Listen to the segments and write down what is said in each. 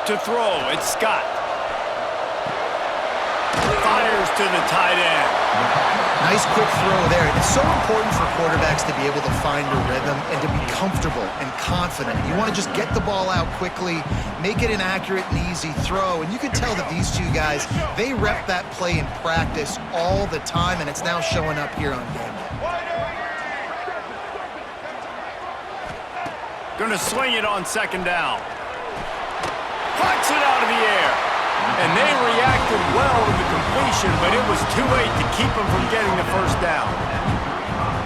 To throw, it's Scott. Fires to the tight end. Nice quick throw there. It's so important for quarterbacks to be able to find a rhythm and to be comfortable and confident. You want to just get the ball out quickly, make it an accurate and easy throw. And you can tell that these two guys, they rep that play in practice all the time, and it's now showing up here on game day. Gonna swing it on second down. Puts it out of the air. And they reacted well to the completion, but it was too late to keep them from getting the first down.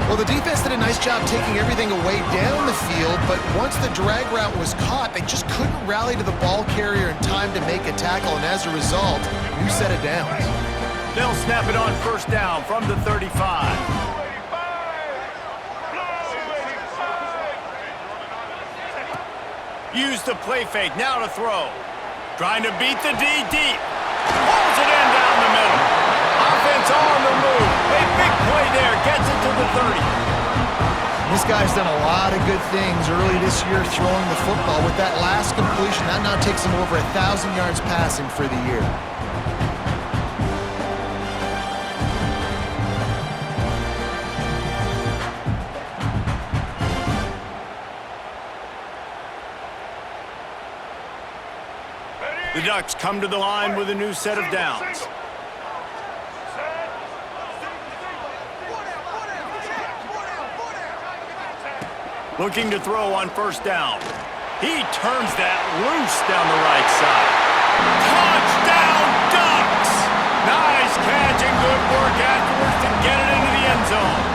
Well, the defense did a nice job taking everything away down the field, but once the drag route was caught, they just couldn't rally to the ball carrier in time to make a tackle, and as a result, new set of downs. They'll snap it on first down from the 35. Use the play fake, now to throw. Trying to beat the D deep. Pulls it in down the middle. Offense on the move. A big play there. Gets it to the 30. This guy's done a lot of good things early this year throwing the football. With that last completion, that now takes him over 1,000 yards passing for the year. The Ducks come to the line with a new set of downs. Looking to throw on first down. He turns that loose down the right side. Touchdown, Ducks! Nice catch and good work afterwards to get it into the end zone.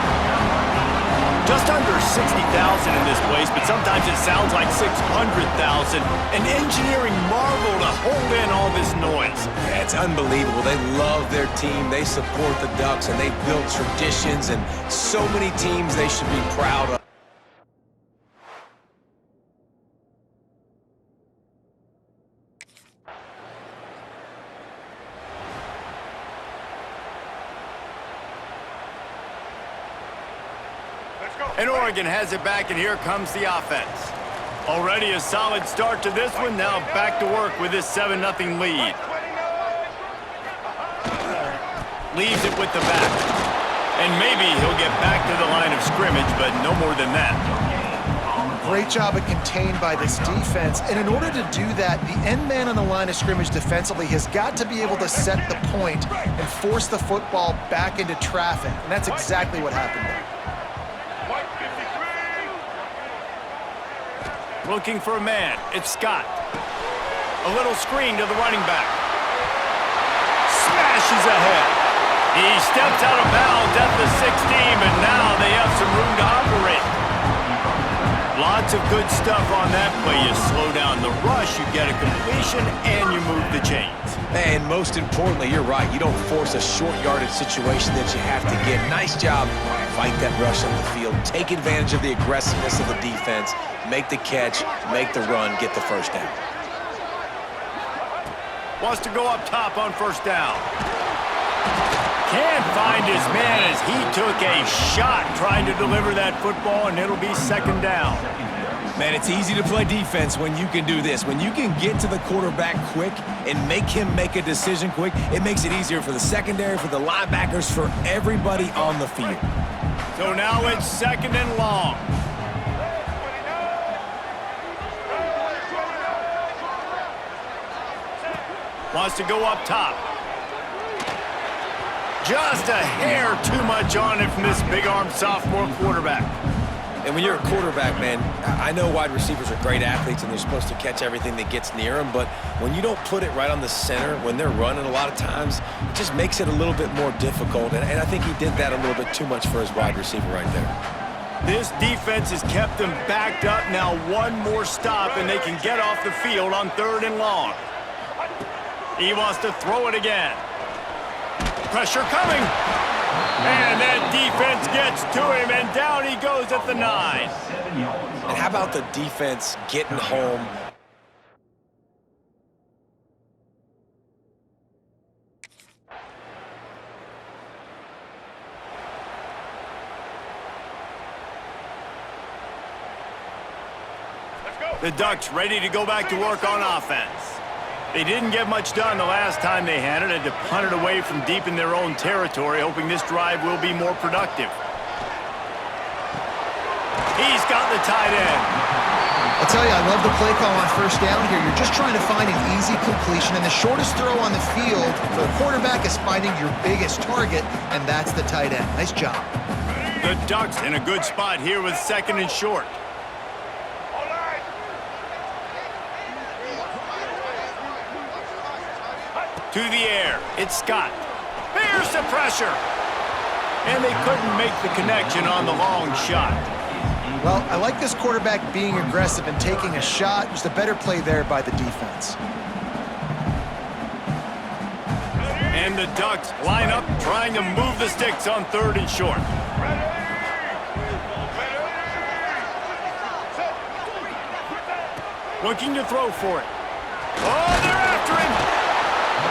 Just under 60,000 in this place, but sometimes it sounds like 600,000. An engineering marvel to hold in all this noise. Yeah, it's unbelievable. They love their team. They support the Ducks, and they've built traditions and so many teams they should be proud of. And Oregon has it back, and here comes the offense. Already a solid start to this one. Now back to work with this 7-0 lead. Leaves it with the back. And maybe he'll get back to the line of scrimmage, but no more than that. Great job at contained by this defense. And in order to do that, the end man on the line of scrimmage defensively has got to be able to set the point and force the football back into traffic. And that's exactly what happened there. Looking for a man. It's Scott. A little screen to the running back. Smashes ahead. He steps out of bounds at the 16, but now they have some room to operate. Lots of good stuff on that play. You slow down the rush, you get a completion, and you move the chains. And most importantly, you're right. You don't force a short yardage situation that you have to get. Nice job. Fight that rush on the field. Take advantage of the aggressiveness of the defense. Make the catch, make the run, get the first down. Wants to go up top on first down. Can't find his man as he took a shot trying to deliver that football, and it'll be second down. Man, it's easy to play defense when you can do this. When you can get to the quarterback quick and make him make a decision quick, it makes it easier for the secondary, for the linebackers, for everybody on the field. So now it's second and long. Wants to go up top. Just a hair too much on it from this big-armed sophomore quarterback. And when you're a quarterback, man, I know wide receivers are great athletes and they're supposed to catch everything that gets near them, but when you don't put it right on the center, when they're running a lot of times, it just makes it a little bit more difficult. And I think he did that a little bit too much for his wide receiver right there. This defense has kept them backed up. Now one more stop and they can get off the field on third and long. He wants to throw it again. Pressure coming. And that defense gets to him, and down he goes at the 9. And how about the defense getting home? The Ducks ready to go back to work on offense. They didn't get much done the last time they had it. Had to punt it away from deep in their own territory, hoping this drive will be more productive. He's got the tight end. I'll tell you, I love the play call on first down here. You're just trying to find an easy completion, and the shortest throw on the field for a quarterback is finding your biggest target, and that's the tight end. Nice job. The Ducks in a good spot here with 2nd and short. To the air, it's Scott. There's the pressure. And they couldn't make the connection on the long shot. Well, I like this quarterback being aggressive and taking a shot. Just a better play there by the defense. And the Ducks line up, trying to move the sticks on 3rd and short. Looking to throw for it. Oh, they're after him!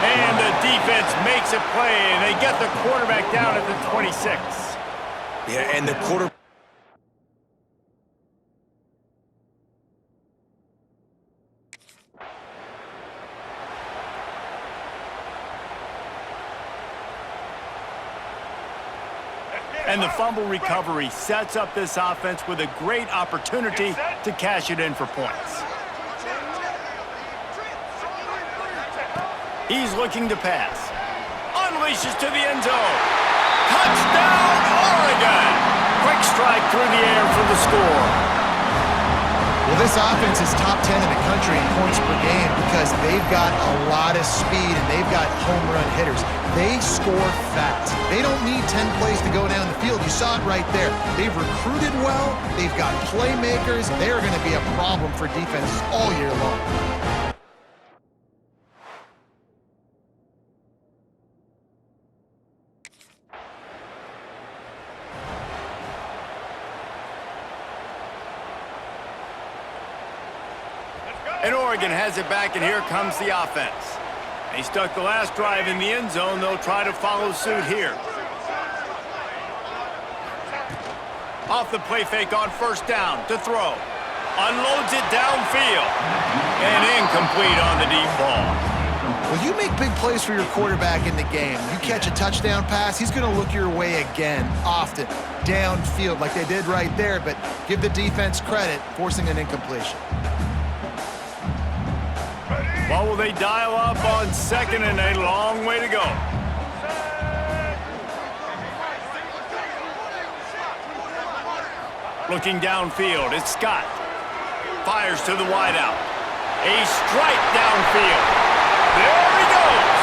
And the defense makes a play, and they get the quarterback down at the 26. Yeah, and the quarterback. And the fumble recovery sets up this offense with a great opportunity to cash it in for points. He's looking to pass. Unleashes to the end zone. Touchdown, Oregon! Quick strike through the air for the score. Well, this offense is top 10 in the country in points per game because they've got a lot of speed and they've got home run hitters. They score fast. They don't need 10 plays to go down the field. You saw it right there. They've recruited well. They've got playmakers. They're going to be a problem for defenses all year long. And Oregon has it back, and here comes the offense. They stuck the last drive in the end zone. They'll try to follow suit here. Off the play fake on first down to throw. Unloads it downfield. And incomplete on the deep ball. Well, you make big plays for your quarterback in the game. You catch a touchdown pass, he's going to look your way again, often, downfield like they did right there, but give the defense credit, forcing an incompletion. Well, will they dial up on 2nd and a long way to go? Looking downfield, it's Scott. Fires to the wideout. A strike downfield. There he goes.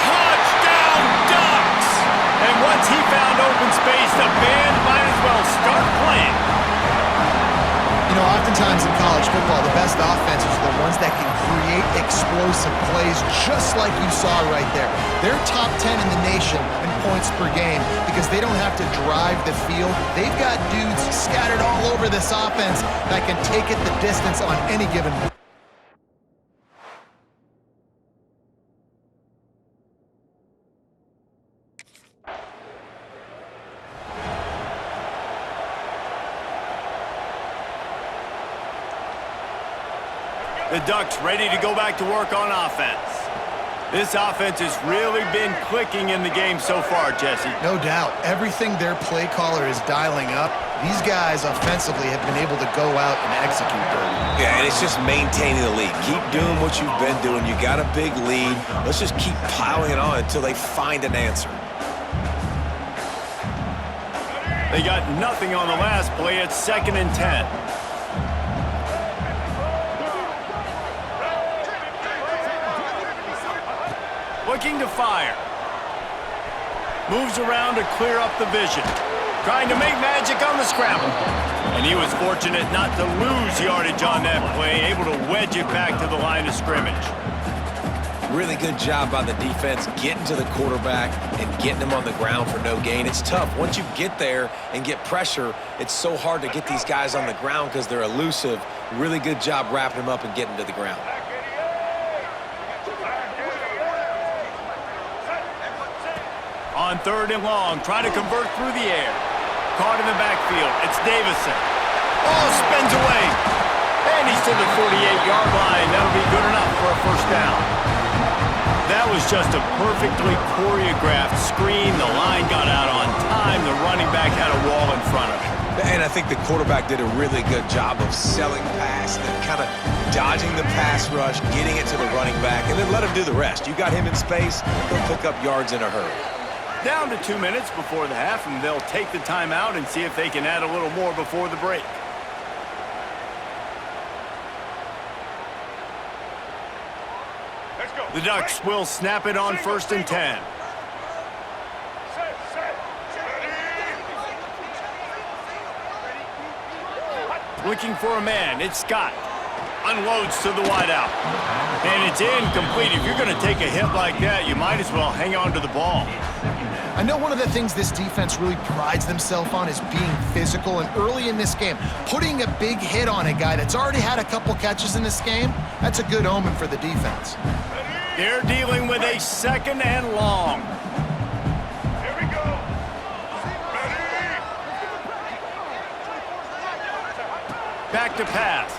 Touchdown, Ducks! And once he found open space, the band might as well start playing. You know, oftentimes in college football, the best offenses are the ones that can create explosive plays just like you saw right there. They're top 10 in the nation in points per game because they don't have to drive the field. They've got dudes scattered all over this offense that can take it the distance on any given play. The Ducks ready to go back to work on offense. This offense has really been clicking in the game so far, Jesse. No doubt. Everything their play caller is dialing up, these guys offensively have been able to go out and execute them. Yeah, and it's just maintaining the lead. Keep doing what you've been doing. You got a big lead. Let's just keep piling it on until they find an answer. They got nothing on the last play. It's 2nd and 10. Looking to fire. Moves around to clear up the vision. Trying to make magic on the scramble. And he was fortunate not to lose yardage on that play, able to wedge it back to the line of scrimmage. Really good job by the defense getting to the quarterback and getting him on the ground for no gain. It's tough. Once you get there and get pressure, it's so hard to get these guys on the ground because they're elusive. Really good job wrapping him up and getting to the ground. On 3rd and long, trying to convert through the air. Caught in the backfield. It's Davison. Oh, spins away. And he's to the 48-yard line. That'll be good enough for a first down. That was just a perfectly choreographed screen. The line got out on time. The running back had a wall in front of him. And I think the quarterback did a really good job of selling pass and then kind of dodging the pass rush, getting it to the running back, and then let him do the rest. You got him in space, he'll pick up yards in a hurry. Down to 2 minutes before the half, and they'll take the timeout and see if they can add a little more before the break. The Ducks will snap it on 1st and 10. Looking for a man, it's Scott. Unloads to the wideout. And it's incomplete. If you're going to take a hit like that, you might as well hang on to the ball. I know one of the things this defense really prides themselves on is being physical, and early in this game, putting a big hit on a guy that's already had a couple catches in this game, that's a good omen for the defense. They're dealing with a 2nd and long. Here we go. Back to pass.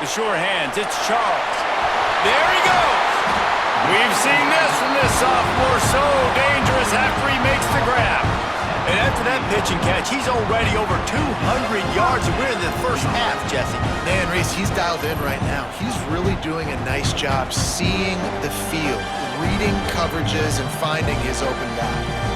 The sure hands, it's Charles. There he goes. We've seen this from this sophomore, so dangerous after he makes the grab. And after that pitch and catch, he's already over 200 yards, and we're in the first half, Jesse. Man, Reese, he's dialed in right now. He's really doing a nice job seeing the field, reading coverages, and finding his open guy.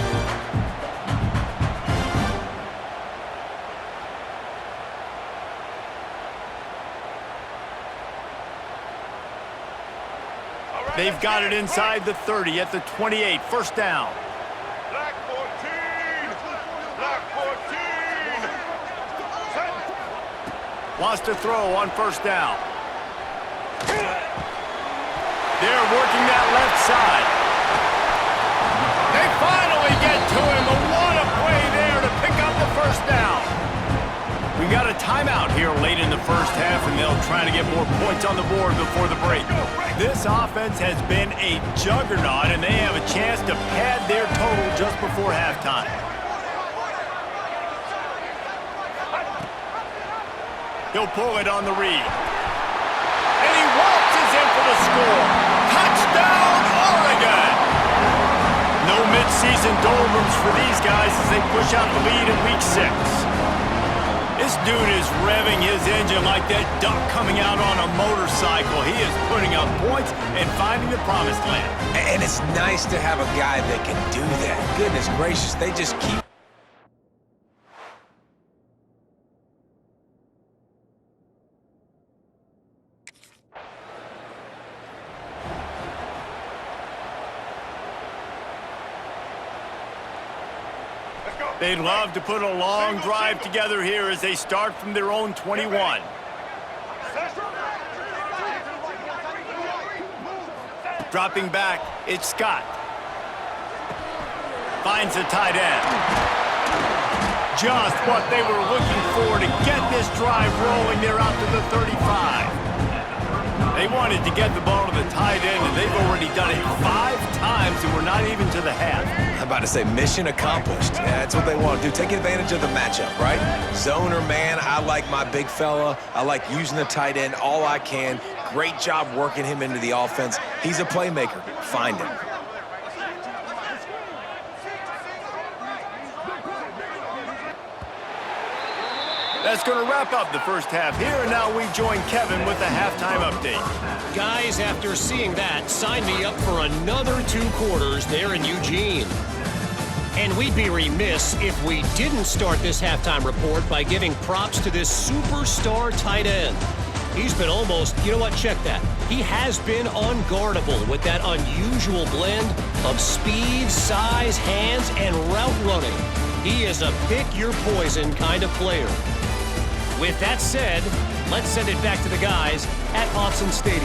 They've got it inside the 30 at the 28, first down. Black 14. Black 14. Wants to throw on first down. They're working that left side. They finally get to him, but what a play there to pick up the first down. We got a timeout here late in the first half, and they'll try to get more points on the board before the break. This offense has been a juggernaut, and they have a chance to pad their total just before halftime. He'll pull it on the read. And he waltzes in for the score. Touchdown, Oregon! No midseason doldrums for these guys as they push out the lead in Week 6. This dude is revving his engine like that duck coming out on a motorcycle. He is putting up points and finding the promised land. And it's nice to have a guy that can do that. Goodness gracious, they just keep... They'd love to put a long drive together here as they start from their own 21. Dropping back, it's Scott. Finds a tight end. Just what they were looking for to get this drive rolling. They're out to the 35. They wanted to get the ball to the tight end, and they've already done it 5 times, and we're not even to the half. I'm about to say mission accomplished. Yeah, that's what they want to do. Take advantage of the matchup, right? Zone or man, I like my big fella. I like using the tight end all I can. Great job working him into the offense. He's a playmaker. Find him. That's going to wrap up the first half here, and now we join Kevin with the halftime update. Guys, after seeing that, sign me up for another 2 quarters there in Eugene. And we'd be remiss if we didn't start this halftime report by giving props to this superstar tight end. He's been almost, you know what, check that. He has been unguardable with that unusual blend of speed, size, hands, and route running. He is a pick-your-poison kind of player. With that said, let's send it back to the guys at Autzen Stadium.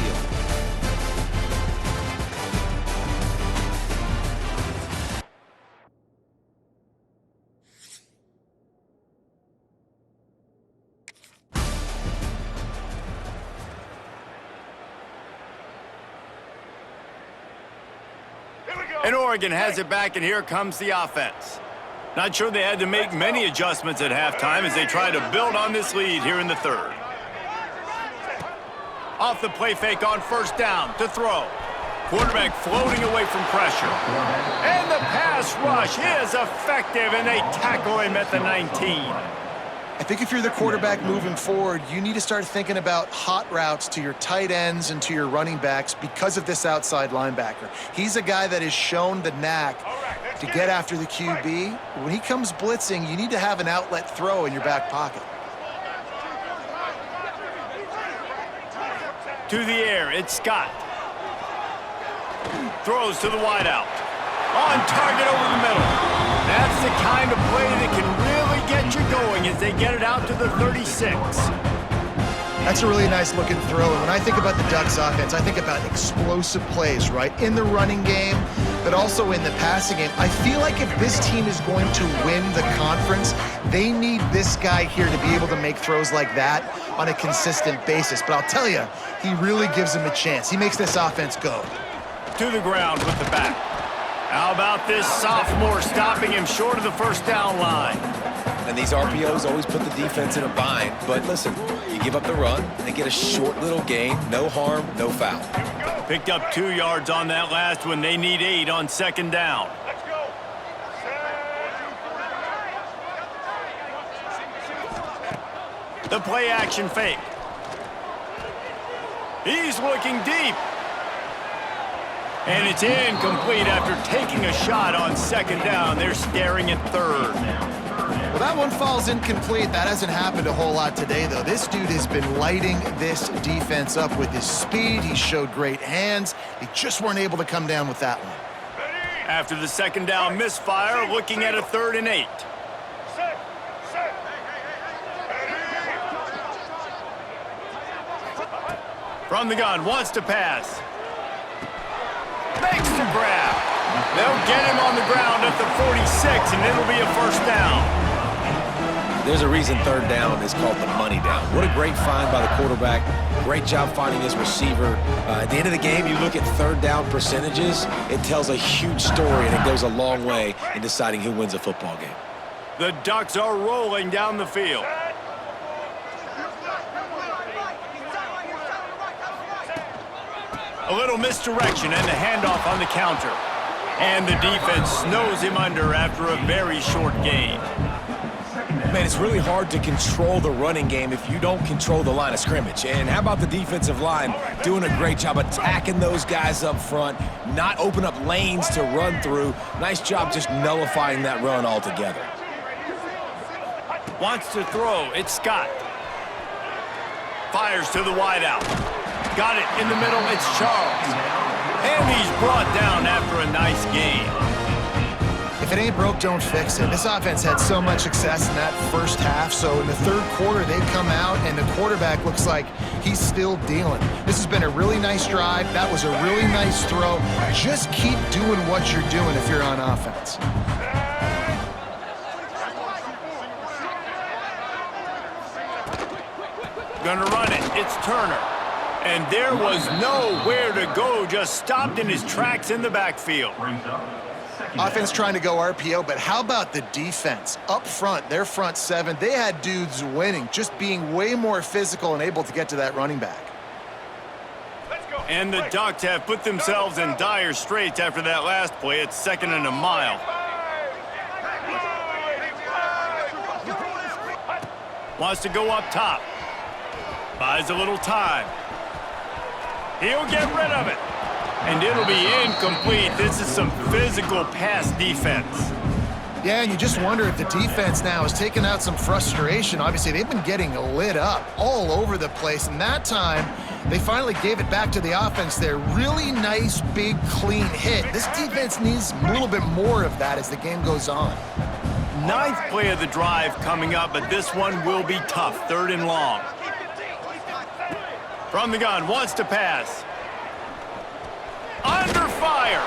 And Oregon has it back, and here comes the offense. Not sure they had to make many adjustments at halftime as they try to build on this lead here in the third. Off the play fake on first down to throw. Quarterback floating away from pressure. And the pass rush is effective, and they tackle him at the 19. I think if you're the quarterback moving forward, you need to start thinking about hot routes to your tight ends and to your running backs because of this outside linebacker. He's a guy that has shown the knack to get after the QB. When he comes blitzing, you need to have an outlet throw in your back pocket. To the air, it's Scott. Throws to the wideout. On target over the middle. That's the kind of play that can really get you going as they get it out to the 36. That's a really nice looking throw. And when I think about the Ducks offense, I think about explosive plays, right? In the running game, but also in the passing game. I feel like if this team is going to win the conference, they need this guy here to be able to make throws like that on a consistent basis. But I'll tell you, he really gives them a chance. He makes this offense go. To the ground with the back. How about this sophomore stopping him short of the first down line? And these RPOs always put the defense in a bind. But listen, you give up the run, they get a short little gain, no harm, no foul. Picked up 2 yards on that last one. They need 8 on second down. Let's go. The play action fake. He's looking deep. And it's incomplete after taking a shot on second down. They're staring at third. Well, that one falls incomplete. That hasn't happened a whole lot today, though. This dude has been lighting this defense up with his speed. He showed great hands. They just weren't able to come down with that one. After the second down misfire, looking at a 3rd and 8. Set. From the gun, wants to pass. Makes the grab. They'll get him on the ground at the 46, and it'll be a first down. There's a reason third down is called the money down. What a great find by the quarterback. Great job finding his receiver. At the end of the game, you look at third down percentages, it tells a huge story, and it goes a long way in deciding who wins a football game. The Ducks are rolling down the field. A little misdirection and the handoff on the counter. And the defense snows him under after a very short gain. Man, it's really hard to control the running game if you don't control the line of scrimmage. And how about the defensive line doing a great job attacking those guys up front, not open up lanes to run through. Nice job just nullifying that run altogether. Wants to throw, it's Scott. Fires to the wideout. Got it in the middle, it's Charles. And he's brought down after a nice game. If it ain't broke, don't fix it. This offense had so much success in that first half, so in the third quarter, they come out, and the quarterback looks like he's still dealing. This has been a really nice drive. That was a really nice throw. Just keep doing what you're doing if you're on offense. Gonna run it, it's Turner. And there was nowhere to go, just stopped in his tracks in the backfield. Offense trying to go RPO, but how about the defense? Up front, their front seven, they had dudes winning, just being way more physical and able to get to that running back. And the Ducks have put themselves in dire straits after that last play. It's 2nd and a mile. Wants to go up top. Buys a little time. He'll get rid of it. And it'll be incomplete. This is some physical pass defense. Yeah, and you just wonder if the defense now has taken out some frustration. Obviously, they've been getting lit up all over the place. And that time, they finally gave it back to the offense there. Really nice, big, clean hit. This defense needs a little bit more of that as the game goes on. 9th play of the drive coming up, but this one will be tough. 3rd and long. From the gun, wants to pass. Under fire.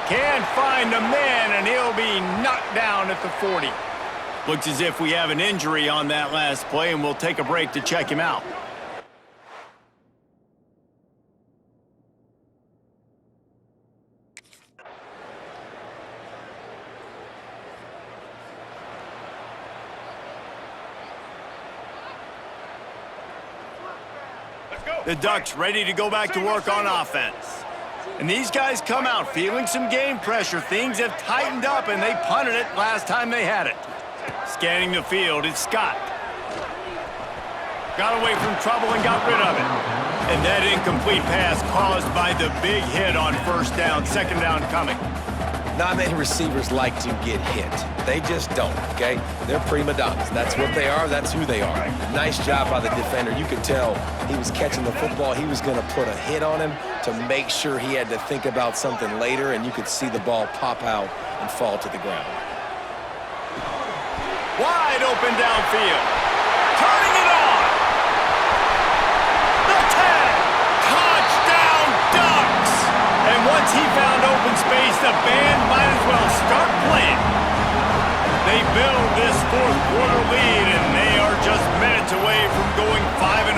Can't find a man, and he'll be knocked down at the 40. Looks as if we have an injury on that last play, and we'll take a break to check him out. The Ducks ready to go back to work on offense. And these guys come out feeling some game pressure. Things have tightened up, and they punted it last time they had it. Scanning the field, it's Scott. Got away from trouble and got rid of it. And that incomplete pass caused by the big hit on first down, second down coming. Not many receivers like to get hit. They just don't, okay? They're prima donnas. That's what they are. That's who they are. Nice job by the defender. You could tell he was catching the football. He was going to put a hit on him to make sure he had to think about something later, and you could see the ball pop out and fall to the ground. Wide open downfield. Turning it on. The 10. Touchdown Ducks. And once he found open space, the band might as well start playing. They build this fourth quarter lead, and they are just minutes away from going 5-0.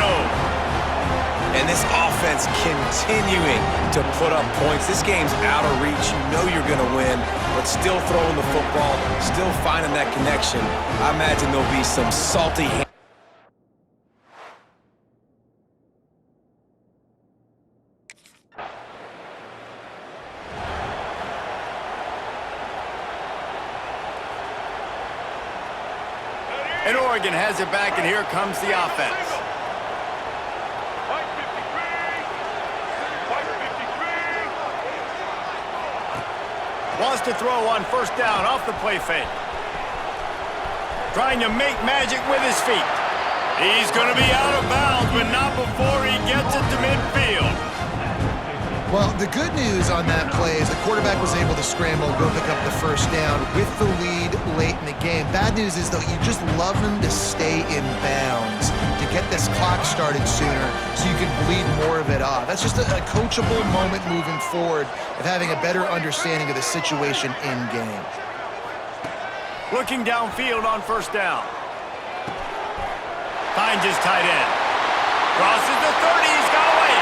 And this offense continuing to put up points. This game's out of reach. You know you're going to win, but still throwing the football, still finding that connection. I imagine there'll be some salty hands. And Oregon has it back, and here comes the offense. White 53. Wants to throw on first down off the play fake. Trying to make magic with his feet. He's going to be out of bounds, but not before he gets it to midfield. Well, the good news on that play is the quarterback was able to scramble, go pick up the first down with the lead late in the game. Bad news is, though, you just love him to stay in bounds, to get this clock started sooner so you can bleed more of it off. That's just a coachable moment moving forward of having a better understanding of the situation in game. Looking downfield on first down. Finds his tight end. Crosses the 30, he's got away.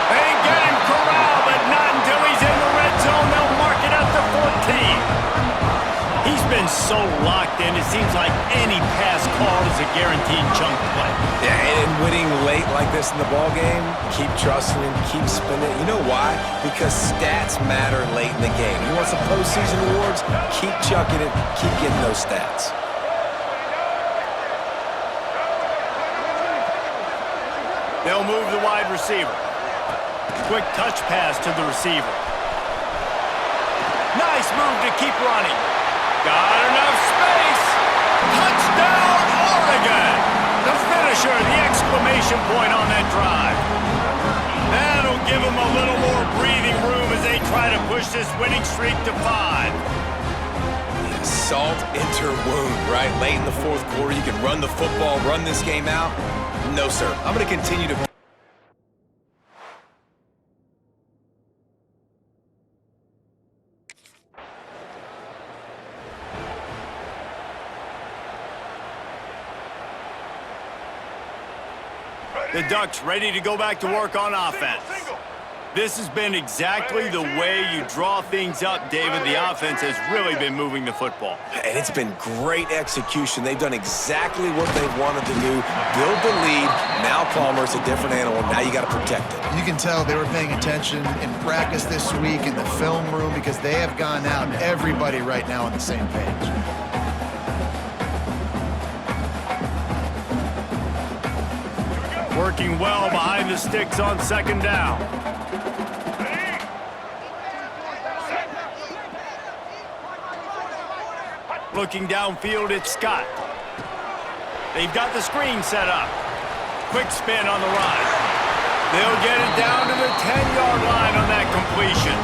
They get him corralled, but not until he's in the red zone. They'll mark it at the 14. He's been so locked in, it seems like any pass call is a guaranteed chunk play. Yeah, and winning late like this in the ball game, keep trusting him, keep spinning. You know why? Because stats matter late in the game. You want some postseason awards? Keep chucking it, keep getting those stats. They'll move the wide receiver. Quick touch pass to the receiver. Nice move to keep running. Got enough space. Touchdown, Oregon! The finisher, the exclamation point on that drive. That'll give them a little more breathing room as they try to push this winning streak to 5. Salt into wound, right? Late in the fourth quarter, you can run the football, run this game out. No, sir. I'm going to continue to... The Ducks ready to go back to work on offense. This has been exactly the way you draw things up, David. The offense has really been moving the football. And it's been great execution. They've done exactly what they've wanted to do. Build the lead. Now Palmer's a different animal. Now you got to protect it. You can tell they were paying attention in practice this week in the film room because they have gone out, everybody right now on the same page. Working well behind the sticks on second down. Looking downfield, it's Scott. They've got the screen set up. Quick spin on the run. They'll get it down to the 10-yard line on that completion.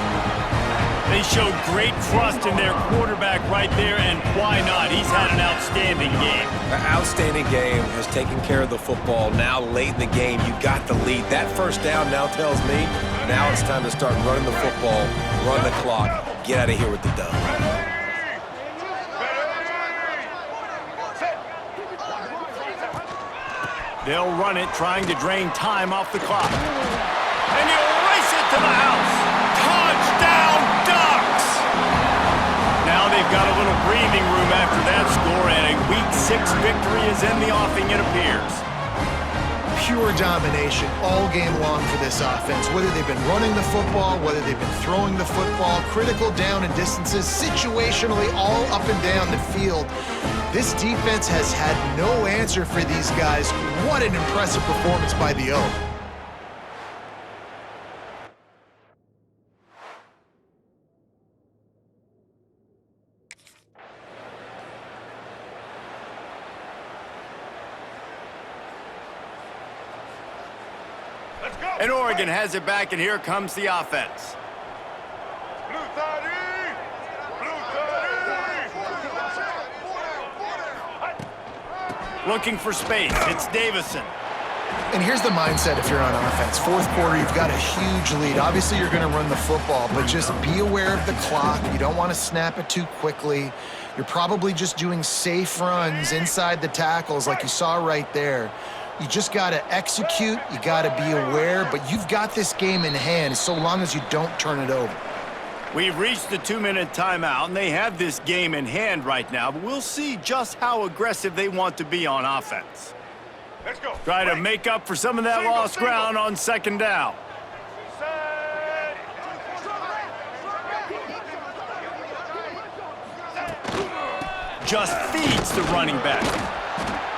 They showed great trust in their quarterback right there, and why not? He's had an outstanding game. An outstanding game, has taken care of the football. Now late in the game, you got the lead. That first down now tells me now it's time to start running the football, run the clock, get out of here with the dub. They'll run it, trying to drain time off the clock. And he'll race it to the house. Touchdown, Ducks! Now they've got a little breathing room after that score, and a Week 6 victory is in the offing, it appears. pure domination all game long for this offense. Whether they've been running the football, whether they've been throwing the football, critical down and distances, situationally all up and down the field. This defense has had no answer for these guys. What an impressive performance by the O. And Oregon has it back, and here comes the offense. Looking for space. It's Davison. And here's the mindset if you're on offense. Fourth quarter, you've got a huge lead. Obviously, you're going to run the football, but just be aware of the clock. You don't want to snap it too quickly. You're probably just doing safe runs inside the tackles like you saw right there. You just got to execute. You got to be aware, but you've got this game in hand so long as you don't turn it over. We've reached the 2-minute timeout, and they have this game in hand right now, but we'll see just how aggressive they want to be on offense. Let's go. Try to make up for some of that lost ground on second down. Just feeds the running back.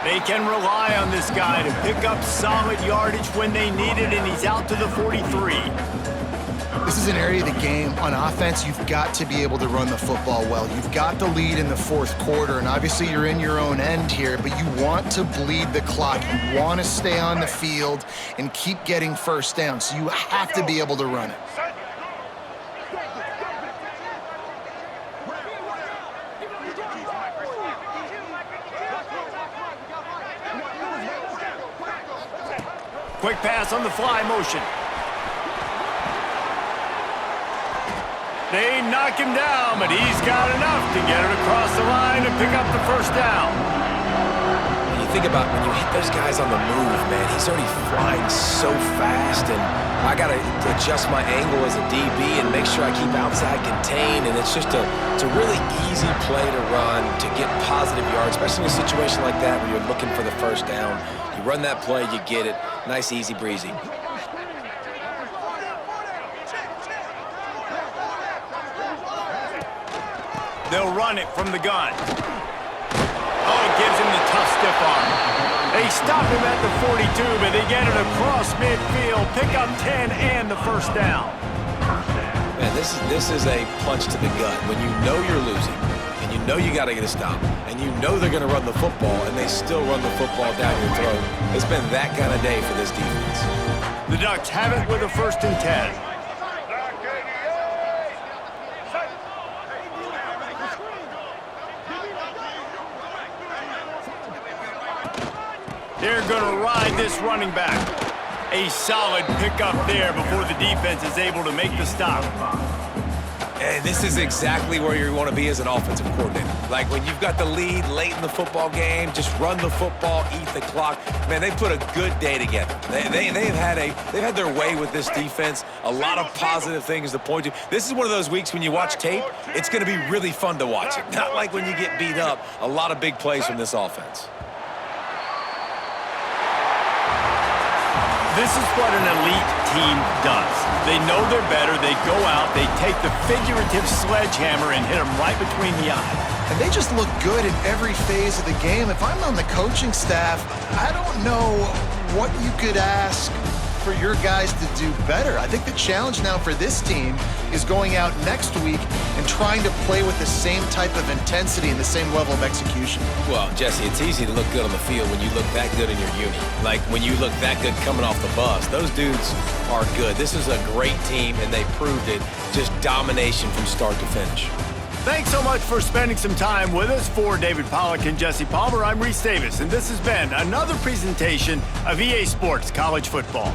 They can rely on this guy to pick up solid yardage when they need it, and he's out to the 43. This is an area of the game on offense you've got to be able to run the football well. You've got the lead in the fourth quarter, and obviously you're in your own end here, but you want to bleed the clock. You want to stay on the field and keep getting first down, so you have to be able to run it. Quick pass on the fly motion. They knock him down, but he's got enough to get it across the line and pick up the first down. And you think about when you hit those guys on the move, man, he's already flying so fast, and I got to adjust my angle as a DB and make sure I keep outside contained, and it's just a really easy play to run to get positive yards, especially in a situation like that where you're looking for the first down. You run that play, you get it. Nice, easy breezy. They'll run it from the gun. Oh, it gives him the tough stiff arm. They stop him at the 42, but they get it across midfield, pick up 10 and the first down. Man, this is a punch to the gut. When you know you're losing, and you know you got to get a stop, and you know they're going to run the football, and they still run the football down your throat. It's been that kind of day for this defense. The Ducks have it with a 1st and 10. They're going to ride this running back. A solid pickup there before the defense is able to make the stop. And this is exactly where you want to be as an offensive coordinator. Like when you've got the lead late in the football game, just run the football, eat the clock. Man, they put a good day together. They've had their way with this defense. A lot of positive things to point to. This is one of those weeks when you watch tape, it's going to be really fun to watch it. Not like when you get beat up. A lot of big plays from this offense. This is what an elite team does. They know they're better, they go out, they take the figurative sledgehammer and hit them right between the eyes. And they just look good in every phase of the game. If I'm on the coaching staff, I don't know what you could ask for your guys to do better. I think the challenge now for this team is going out next week and trying to play with the same type of intensity and the same level of execution. Well, Jesse, it's easy to look good on the field when you look that good in your uni. Like when you look that good coming off the bus. Those dudes are good. This is a great team, and they proved it. Just domination from start to finish. Thanks so much for spending some time with us. For David Pollack and Jesse Palmer, I'm Reese Davis, and this has been another presentation of EA Sports College Football.